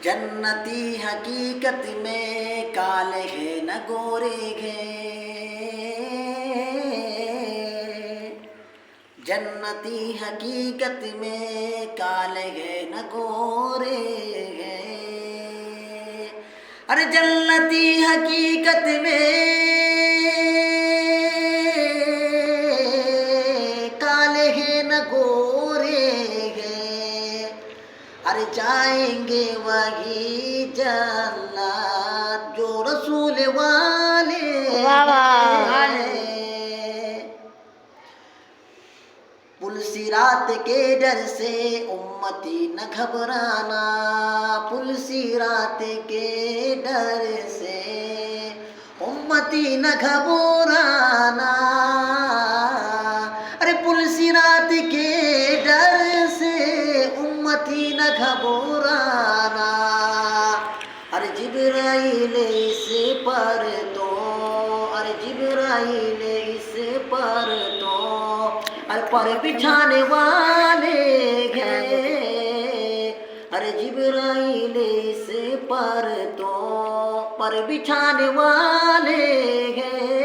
जन्नती हकीकत में काले है न गोरे हैं, जन्नती हकीकत में काले है न गोरे हैं। अरे जन्नती हकीकत में काले है न गोरे हैं। अरे जाएंगे वही जन्नत जो रसूल वाले हैं। पुलसिरात के डर से उम्मती न घबराना, पुलसिरात के डर से उम्मती न घबराना। अरे पुलसिरात के डर से उम्मती न घबराना। अरे जिब्राइल इस पर तो, अरे जिब्राइल इस पर तो पर बिछाने वाले हैं। अरे जिब्राइल इस पर तो पर बिछाने वाले हैं।